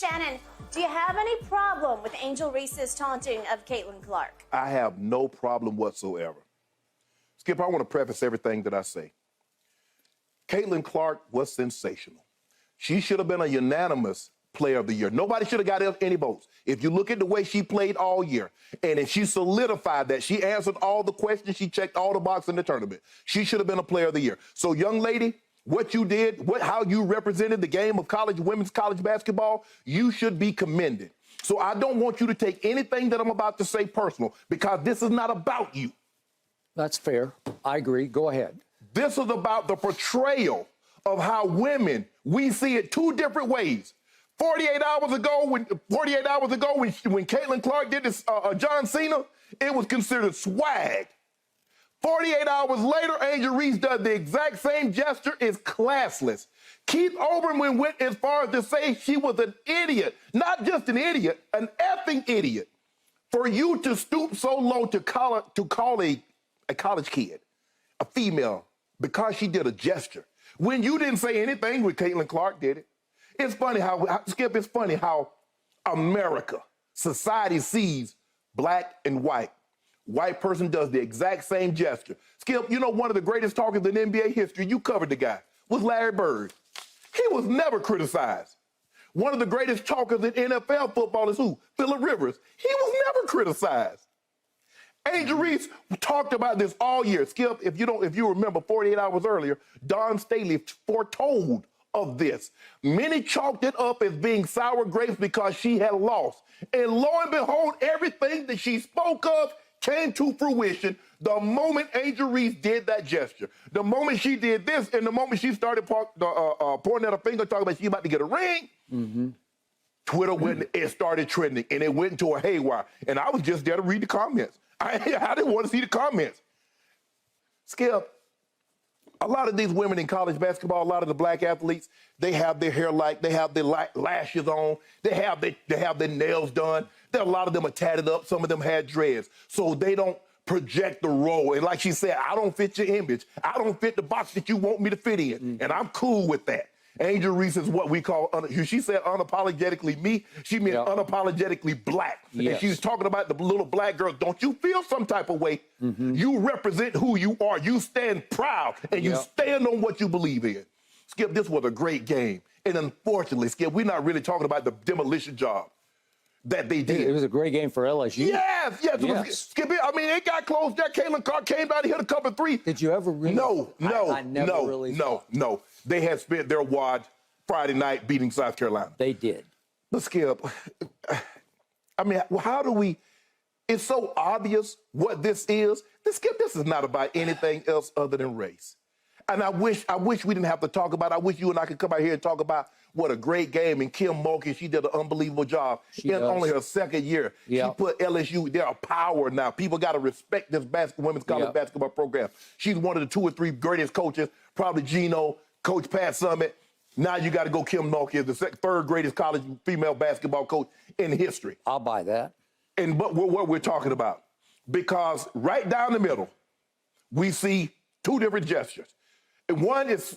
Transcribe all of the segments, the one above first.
Shannon, do you have any problem with Angel Reese's taunting of Caitlin Clark? I have no problem whatsoever. Skip, I want to preface everything that I say. Caitlin Clark was sensational. She should have been a unanimous player of the year. Nobody should have got any votes. If you look at the way she played all year, and if she solidified that, she answered all the questions, she checked all the boxes in the tournament, she should have been a player of the year. So, young lady, what you did, how you represented the game of women's college basketball, you should be commended. So I don't want you to take anything that I'm about to say personal, because this is not about you. That's fair. I agree. Go ahead. This is about the portrayal of how women, we see it two different ways. 48 hours ago, when Caitlin Clark did this, John Cena, it was considered swag. 48 hours later, Angel Reese does the exact same gesture. It's classless. Keith Olbermann went as far as to say she was an idiot. Not just an idiot, an effing idiot. For you to stoop so low to call a college kid, a female, because she did a gesture, when you didn't say anything when Caitlin Clark did it. It's funny how, Skip, it's funny how America, society sees black and white. White person does the exact same gesture. Skip, you know one of the greatest talkers in NBA history, you covered the guy, was Larry Bird. He was never criticized. One of the greatest talkers in NFL football is who? Phillip Rivers. He was never criticized. Angel Reese talked about this all year. Skip, if you remember 48 hours earlier, Don Staley foretold of this. Many chalked it up as being sour grapes because she had lost. And lo and behold, everything that she spoke of came to fruition the moment Angel Reese did that gesture. The moment she did this, and the moment she started pointing at her finger, talking about she about to get a ring, Twitter went, it started trending, and it went into a haywire. And I was just there to read the comments. I didn't want to see the comments. Skip, a lot of these women in college basketball, a lot of the black athletes, they have their hair they have their lashes on, they have their nails done. A lot of them are tatted up. Some of them had dreads. So they don't project the role. And like she said, I don't fit your image. I don't fit the box that you want me to fit in. And I'm cool with that. Angel Reese is what we call, she said unapologetically me. She meant unapologetically black. Yes. And she was talking about the little black girl. Don't you feel some type of way? You represent who you are. You stand proud, and you stand on what you believe in. Skip, this was a great game. And unfortunately, Skip, we're not really talking about the demolition job that they did. It was a great game for LSU. Yes. Skip, I mean, it got close there. Caitlin Clark came down and hit a couple three. Did you ever really? No. They had spent their wad Friday night beating South Carolina. They did. But Skip, I mean, how do we, it's so obvious what this is. Skip, this is not about anything else other than race. And I wish we didn't have to talk about it. I wish you and I could come out here and talk about what a great game. And Kim Mulkey, she did an unbelievable job. In only her second year. She put LSU, they're a power now. People got to respect this women's college basketball program. She's one of the 2 or 3 greatest coaches, probably Gino, Coach Pat Summitt. Now you got to go Kim Mulkey as the 3rd greatest college female basketball coach in history. I'll buy that. And but what we're talking about, because right down the middle, we see 2 different gestures. And one is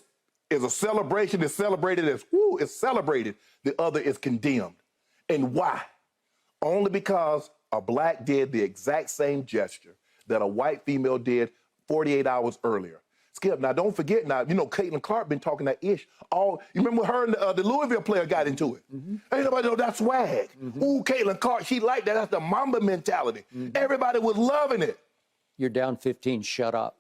a celebration. It's celebrated as, woo, it's celebrated. The other is condemned. And why? Only because a black did the exact same gesture that a white female did 48 hours earlier. Skip, now don't forget now, you know, Caitlin Clark been talking that ish. You remember her and the Louisville player got into it. Ain't nobody know that's swag. Ooh, Caitlin Clark, she liked that. That's the Mamba mentality. Everybody was loving it. You're down 15, shut up.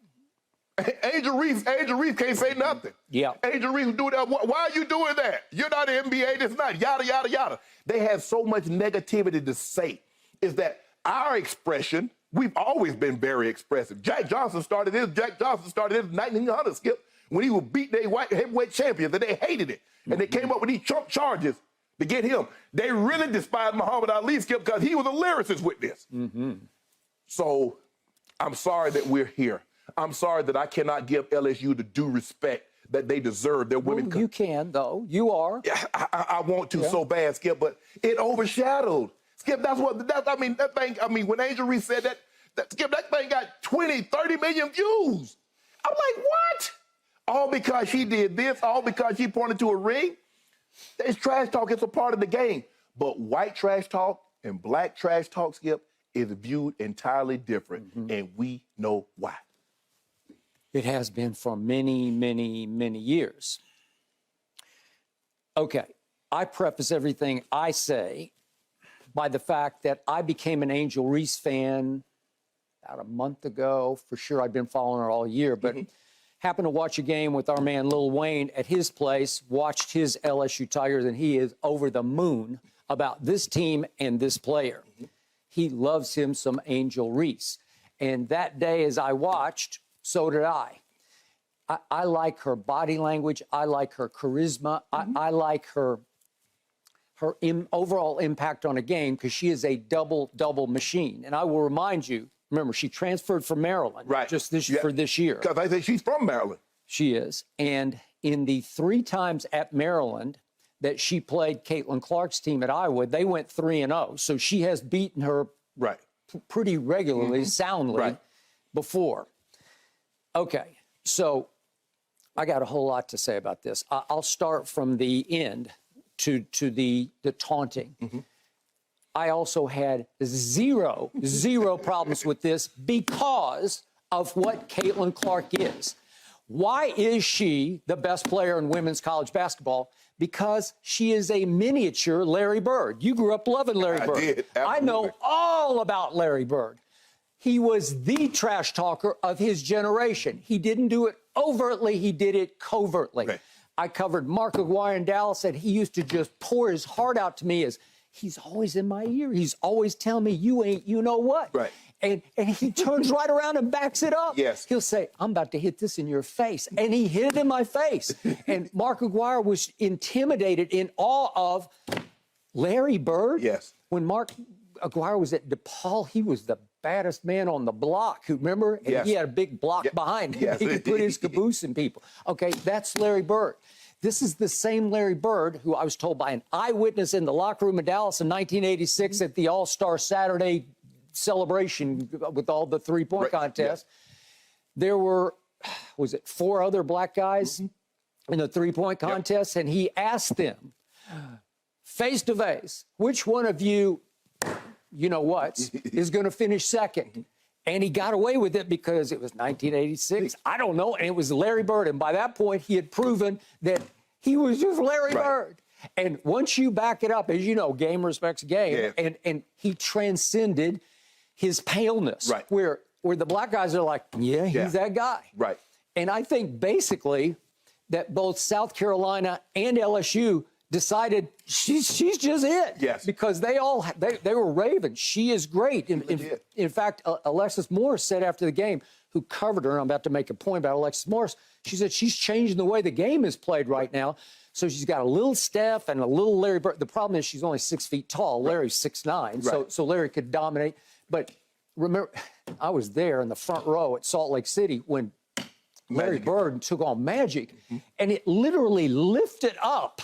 Angel Reese can't say nothing. Angel Reese do that. Why are you doing that? You're not an NBA, this not, yada, yada, yada. They have so much negativity to say. Is that our expression, we've always been very expressive. Jack Johnson started this in 1900, Skip, when he would beat their white heavyweight champions, and they hated it. And they came up with these Trump charges to get him. They really despised Muhammad Ali, Skip, because he was a lyricist with this. So I'm sorry that we're here. I'm sorry that I cannot give LSU the due respect that they deserve. Their women. You can, though. You are. I want to so bad, Skip, but it overshadowed. Skip, when Angel Reese said Skip, that thing got 20, 30 million views. I'm like, what? All because she did this, all because she pointed to a ring? It's trash talk. It's a part of the game. But white trash talk and black trash talk, Skip, is viewed entirely different, and we know why. It has been for many, many, many years. Okay, I preface everything I say by the fact that I became an Angel Reese fan about a month ago. For sure, I've been following her all year, but happened to watch a game with our man Lil Wayne at his place, watched his LSU Tigers, and he is over the moon about this team and this player. He loves him some Angel Reese. And that day as I watched, so did I. I like her body language. I like her charisma. I like her overall impact on a game because she is a double machine. And I will remind you, remember, she transferred from Maryland just for this year. Because I think she's from Maryland. She is. And in the 3 times at Maryland that she played Caitlin Clark's team at Iowa, they went 3-0. So she has beaten her pretty regularly, soundly before. Okay, so I got a whole lot to say about this. I'll start from the end to the taunting. I also had zero problems with this because of what Caitlin Clark is. Why is she the best player in women's college basketball? Because she is a miniature Larry Bird. You grew up loving Larry Bird. I did, absolutely. I know all about Larry Bird. He was the trash talker of his generation. He didn't do it overtly, he did it covertly. I covered Mark Aguirre in Dallas, and he used to just pour his heart out to me as he's always in my ear. He's always telling me, you ain't, you know what? And he turns right around and backs it up. He'll say, I'm about to hit this in your face. And he hit it in my face. And Mark Aguirre was intimidated, in awe of Larry Bird. When Mark Aguirre was at DePaul, he was the baddest man on the block. Remember? And he had a big block behind him. He could put his caboose in people. Okay, that's Larry Bird. This is the same Larry Bird who I was told by an eyewitness in the locker room in Dallas in 1986 at the All-Star Saturday celebration with all the three-point contests. There were, was it 4 other black guys in the three-point contest? And he asked them, face to face, which one of you, you know what, is going to finish second? And he got away with it because it was 1986. I don't know. And it was Larry Bird. And by that point, he had proven that he was just Larry Bird. And once you back it up, as you know, game respects game. And he transcended his paleness, where the black guys are like, yeah, he's that guy. And I think basically that both South Carolina and LSU decided she's just it. Because they were raving. She is great. In fact, Alexis Morris said after the game, who covered her, and I'm about to make a point about Alexis Morris, she said she's changing the way the game is played right now. So she's got a little Steph and a little Larry Bird. The problem is she's only 6 feet tall. Larry's 6'9", so Larry could dominate. But remember, I was there in the front row at Salt Lake City when Larry Bird took on Magic, and it literally lifted up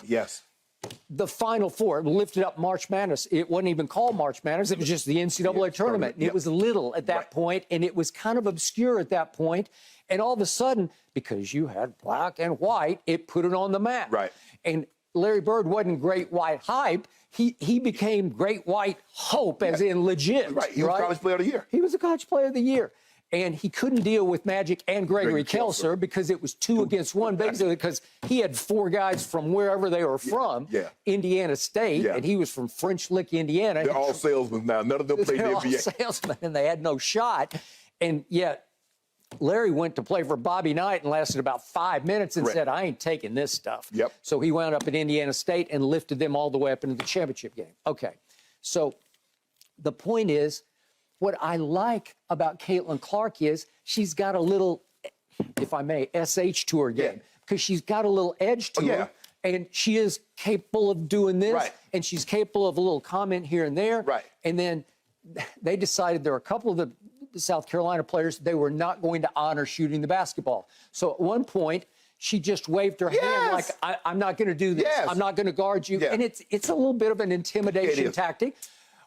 the Final Four. It lifted up March Madness. It wasn't even called March Madness. It was just the NCAA tournament. And it was little at that point, and it was kind of obscure at that point. And all of a sudden, because you had black and white, it put it on the map. And Larry Bird wasn't great white hype. He became great white hope, as in legit. He was College Player of the Year. He was a College Player of the Year. And he couldn't deal with Magic and Gregory Kelser because it was 2 against 1, basically, because he had 4 guys from wherever they were from, Indiana State, and he was from French Lick, Indiana. They're all salesmen now. None of them played the NBA. They're all salesmen, and they had no shot. And yet Larry went to play for Bobby Knight and lasted about 5 minutes and said, I ain't taking this stuff. So he wound up at Indiana State and lifted them all the way up into the championship game. Okay, so the point is, what I like about Caitlin Clark is she's got a little, if I may, SH to her game, because she's got a little edge to her, and she is capable of doing this, and she's capable of a little comment here and there. And then they decided there were a couple of the South Carolina players, they were not going to honor shooting the basketball. So at one point, she just waved her hand like, I'm not going to do this. I'm not going to guard you. And it's a little bit of an intimidation tactic.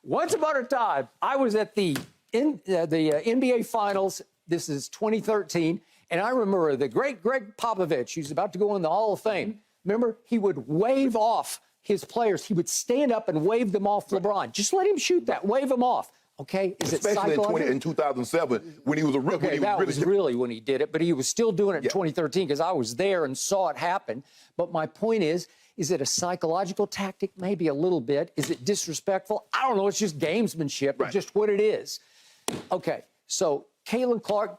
Once upon a time, I was at the NBA Finals. This is 2013. And I remember the great Greg Popovich, who's about to go in the Hall of Fame. Remember, he would wave off his players, he would stand up and wave them off LeBron. Just let him shoot that. Wave them off. Okay? Is Especially it in 2007 when he was a rookie. Okay, that was really when he did it, but he was still doing it in 2013 because I was there and saw it happen. But my point is it a psychological tactic? Maybe a little bit. Is it disrespectful? I don't know. It's just gamesmanship. It's just what it is. Okay, so Caitlin Clark,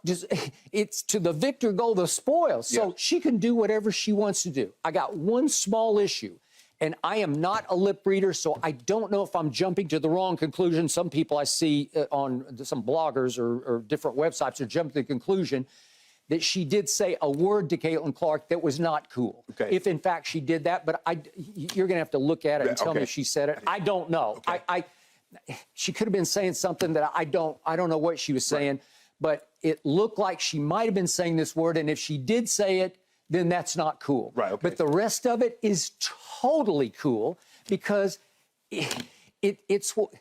it's to the victor go the spoils. So she can do whatever she wants to do. I got one small issue. And I am not a lip reader, so I don't know if I'm jumping to the wrong conclusion. Some people I see on some bloggers or different websites are jumping to the conclusion that she did say a word to Caitlin Clark that was not cool. Okay. If, in fact, she did that. But you're going to have to look at it and tell me if she said it. I don't know. Okay. She could have been saying something that I don't know what she was saying. But it looked like she might have been saying this word. And if she did say it, then that's not cool. Right, okay. But the rest of it is totally cool because it's what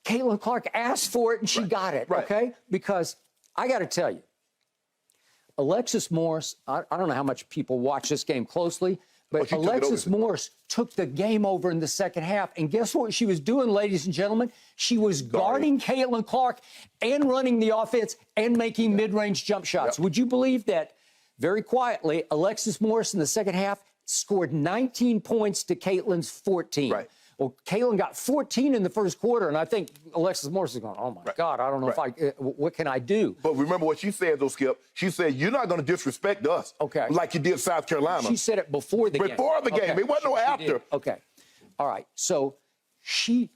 Caitlin Clark asked for it and she got it, okay? Because I got to tell you, Alexis Morris, I don't know how much people watch this game closely, but Alexis Morris took the game over in the second half. And guess what she was doing, ladies and gentlemen? She was guarding Caitlin Clark and running the offense and making mid-range jump shots. Would you believe that? Very quietly, Alexis Morris in the second half scored 19 points to Caitlin's 14. Right. Well, Caitlin got 14 in the first quarter, and I think Alexis Morris is going, oh, my God, I don't know what can I do? But remember what she said, though, Skip. She said, you're not going to disrespect us like you did South Carolina. She said it before the game. Before the game. It wasn't no after. Okay. All right. So she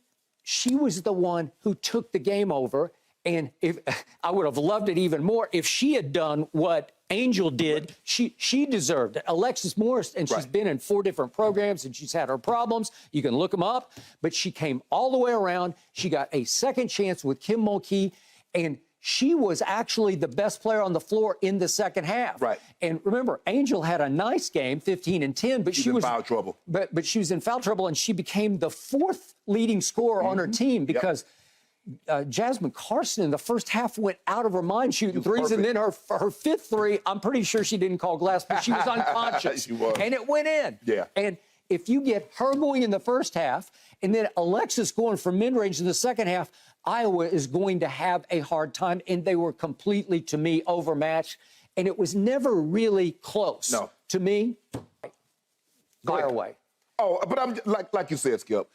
was the one who took the game over, and if I would have loved it even more if she had done what Angel did. She deserved it. Alexis Morris, and she's been in 4 different programs, and she's had her problems. You can look them up. But she came all the way around. She got a second chance with Kim Mulkey, and she was actually the best player on the floor in the second half. Right. And remember, Angel had a nice game, 15 and 10, but she was in foul trouble. But she was in foul trouble, and she became the 4th leading scorer on her team because Jasmine Carson in the first half went out of her mind shooting threes, and then her 5th three, I'm pretty sure she didn't call glass, but she was unconscious. She was. And it went in. Yeah. And if you get her going in the first half and then Alexis going for mid-range in the second half, Iowa is going to have a hard time, and they were completely, to me, overmatched, and it was never really close. No. To me, fire away. Oh, but I'm like you said, Skip,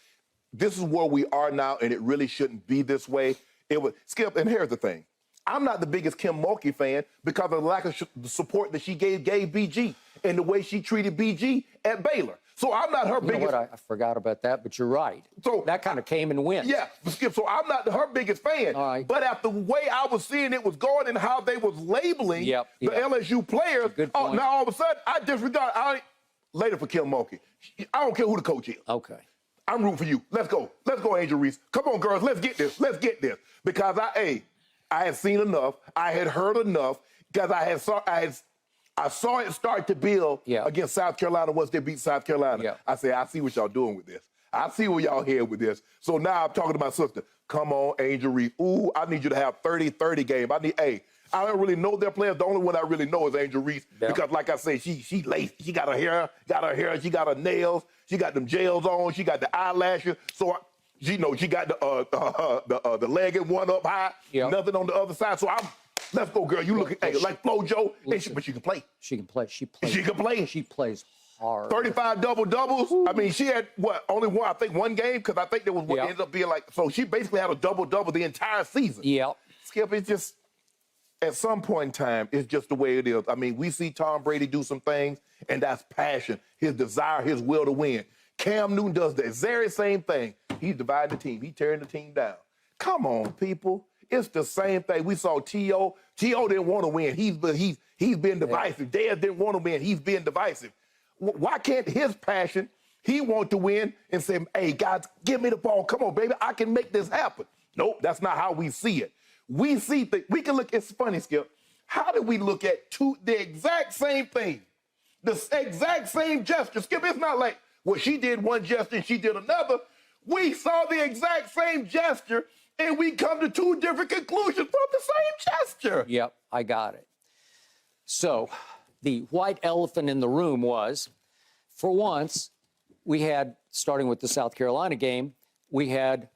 this is where we are now, and it really shouldn't be this way. It was Skip, and here's the thing. I'm not the biggest Kim Mulkey fan because of the lack of the support that she gave BG and the way she treated BG at Baylor. So I'm not her biggest. You know what? I forgot about that, but you're right. So that kind of came and went. Yeah, Skip. So I'm not her biggest fan. All right. But after the way I was seeing it was going and how they was labeling the LSU players, now all of a sudden I disregard. Later for Kim Mulkey. I don't care who the coach is. Okay. I'm rooting for you. Let's go. Let's go, Angel Reese. Come on, girls. Let's get this. Let's get this. Because I had seen enough. I had heard enough. Because I saw it start to build against South Carolina once they beat South Carolina. Yeah. I said, I see what y'all doing with this. I see where y'all head with this. So now I'm talking to my sister. Come on, Angel Reese. Ooh, I need you to have 30-30 game. I don't really know their players. The only one I really know is Angel Reese. Yeah. Because, like I say, she laced. She got her hair, she got her nails, she got them gels on, she got the eyelashes. So, she got the leg and one up high, nothing on the other side. So let's go, girl. You look like FloJo, but she can play. She can play. She can play. She plays hard. 35 double-doubles. Ooh. I mean, she had, only one, I think one game, because I think there was what ended up being so she basically had a double-double the entire season. Yeah. Skip, it's just, at some point in time, it's just the way it is. I mean, we see Tom Brady do some things, and that's passion, his desire, his will to win. Cam Newton does the very same thing. He's dividing the team. He's tearing the team down. Come on, people. It's the same thing. We saw T.O. T.O. didn't want to win. He's been divisive. Dez didn't want to win. He's being divisive. Why can't his passion, he want to win and say, hey, guys, give me the ball. Come on, baby. I can make this happen. Nope, that's not how we see it. We see we can look. It's funny, Skip. How do we look at the exact same thing, the exact same gesture? Skip, it's not like, well, she did one gesture and she did another. We saw the exact same gesture and we come to 2 different conclusions from the same gesture. Yep, I got it. So the white elephant in the room was, for once, we had, starting with the South Carolina game, we had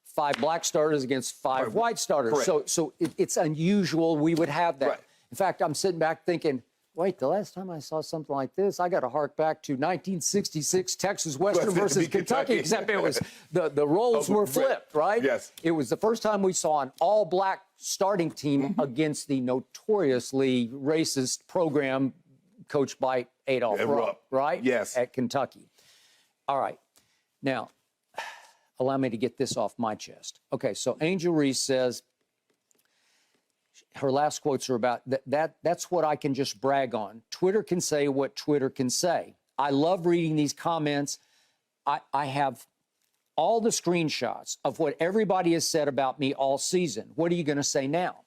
5 black starters against 5 white starters. Correct. So it's unusual we would have that. Right. In fact, I'm sitting back thinking, wait, the last time I saw something like this, I got to hark back to 1966 Texas Western versus Kentucky, except it was the roles were flipped, right? Yes. It was the first time we saw an all-black starting team against the notoriously racist program coached by Adolph Rupp, right? Yes. At Kentucky. All right. Now, allow me to get this off my chest. Okay, so Angel Reese says, her last quotes are about that's what I can just brag on. Twitter can say what Twitter can say. I love reading these comments. I have all the screenshots of what everybody has said about me all season. What are you going to say now?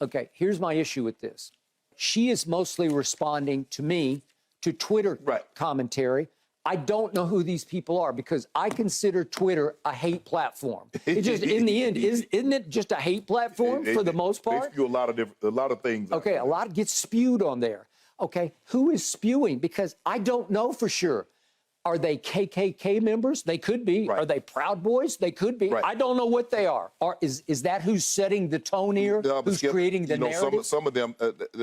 Okay, here's my issue with this. She is mostly responding to me, to Twitter commentary. I don't know who these people are because I consider Twitter a hate platform. It just, in the end, isn't it just a hate platform for the most part? They spew a lot of things. Okay, a lot gets spewed on there. Okay, who is spewing? Because I don't know for sure. Are they KKK members? They could be. Are they Proud Boys? They could be. I don't know what they are. Is that who's setting the tone here? Who's creating the narrative? Some of them,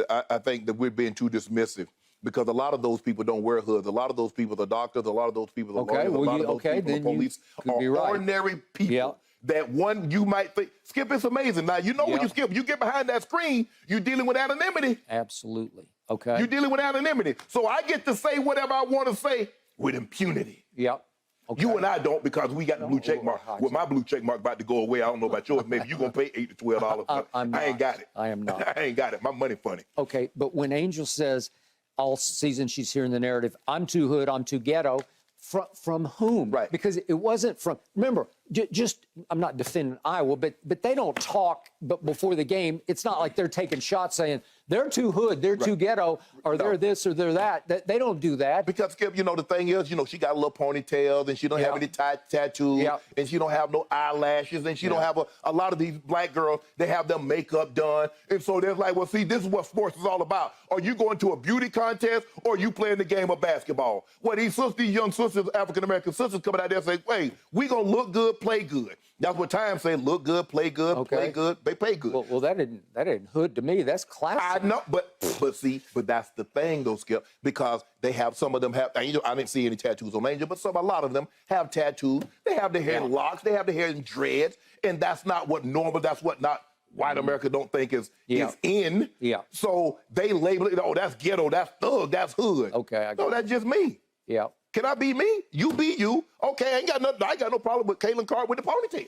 I think that we're being too dismissive. Because a lot of those people don't wear hoods. A lot of those people are doctors. A lot of those people are lawyers. A lot of those people are police. Are ordinary people that one you might think. Skip, it's amazing. Now, you know when you Skip, you get behind that screen, you're dealing with anonymity. Absolutely. Okay. You're dealing with anonymity. So I get to say whatever I want to say with impunity. Yep. Okay. You and I don't because we got the blue check mark. Well, my blue check mark about to go away. I don't know about yours. Maybe you're going to pay $8 to $12. I ain't got it. I am not. I ain't got it. My money funny. Okay, but when Angel says, all season she's hearing the narrative, I'm too hood, I'm too ghetto. From whom? Right. Because it wasn't from, remember, just, I'm not defending Iowa, but they don't talk before the game. It's not like they're taking shots saying, they're too hood, they're too ghetto, or they're this or they're that. They don't do that. Because, Skip, the thing is, she got a little ponytail, and she don't have any tattoos, and she don't have no eyelashes, and she don't have a lot of these black girls, they have their makeup done. And so they're like, well, see, this is what sports is all about. Are you going to a beauty contest, or are you playing the game of basketball? Well, these young sisters, African-American sisters coming out there and say, wait, we going to look good, play good. That's what Time say, look good, play good, play good, they pay good. Well, that didn't hood to me. That's classic. I know, but that's the thing, though, Skip, because some of them have, I didn't see any tattoos on Angel, but a lot of them have tattoos. They have their hair in locks, they have their hair in dreads, and that's not what normal, that's what not white America don't think is in. Yeah. So they label it, oh, that's ghetto, that's thug, that's hood. Okay, I got No, that's just me. Yeah. Can I be me? You be you. Okay, I ain't got no problem with Caitlin Clark with the ponytail.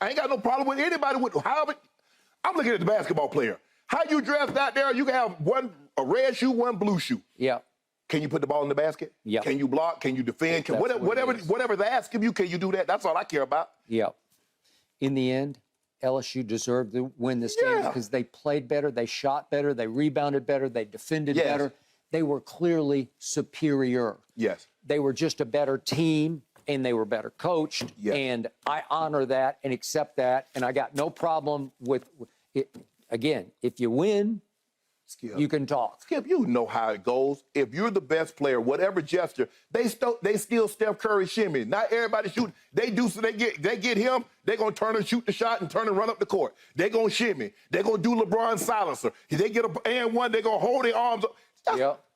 I ain't got no problem with anybody with however. I'm looking at the basketball player. How you dressed out there, you can have a red shoe, one blue shoe. Yeah. Can you put the ball in the basket? Yeah. Can you block? Can you defend? Whatever they ask of you, can you do that? That's all I care about. Yeah. In the end, LSU deserved to win this game because they played better, they shot better, they rebounded better, they defended better. They were clearly superior. Yes. They were just a better team, and they were better coached. Yes. And I honor that and accept that, and I got no problem with it. Again, if you win, Skip, you can talk. Skip, you know how it goes. If you're the best player, whatever gesture, they steal Steph Curry shimmy. Not everybody shoot. They do, so they get him, they're going to turn and shoot the shot and turn and run up the court. They're going to shimmy. They're going to do LeBron silencer. If they get an and one, they're going to hold their arms up.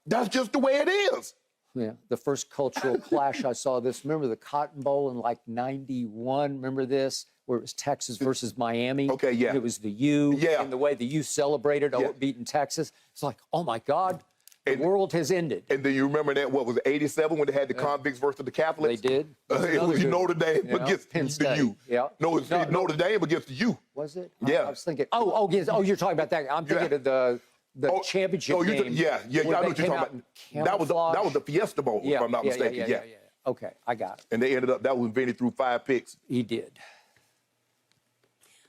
That's just the way it is. Yeah, the first cultural clash I saw this. Remember the Cotton Bowl in like '91? Remember this? Where it was Texas versus Miami. Okay, yeah. And it was the U. Yeah. And the way the U celebrated beating Texas. It's like, oh my God, the world has ended. And then you remember that, what was it, '87 when they had the convicts versus the Catholics? They did. It was Notre Dame against the U. Yeah. No, it's Notre Dame against the U. Was it? Yeah. I was thinking, yes. Oh, you're talking about that. I'm thinking of the championship game. I know what you're talking about. That was the Fiesta Bowl, if I'm not mistaken. Yeah. Okay, I got it. And they ended up, that was when Vinny threw 5 picks. He did.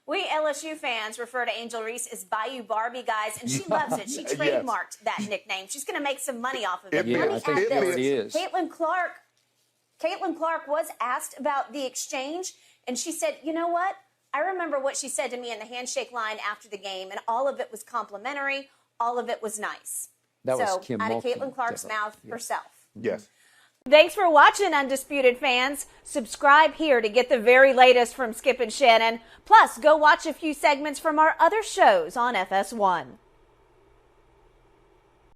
We LSU fans refer to Angel Reese as Bayou Barbie, guys, and she loves it. She trademarked that nickname. She's going to make some money off of it. Yeah, I think she already is. Caitlin Clark was asked about the exchange, and she said, you know what? I remember what she said to me in the handshake line after the game, and all of it was complimentary. All of it was nice. That was Kim out of Mulkey. Caitlin Clark's mouth herself. Yes. Thanks for watching, Undisputed fans. Subscribe here to get the very latest from Skip and Shannon. Plus, go watch a few segments from our other shows on FS1.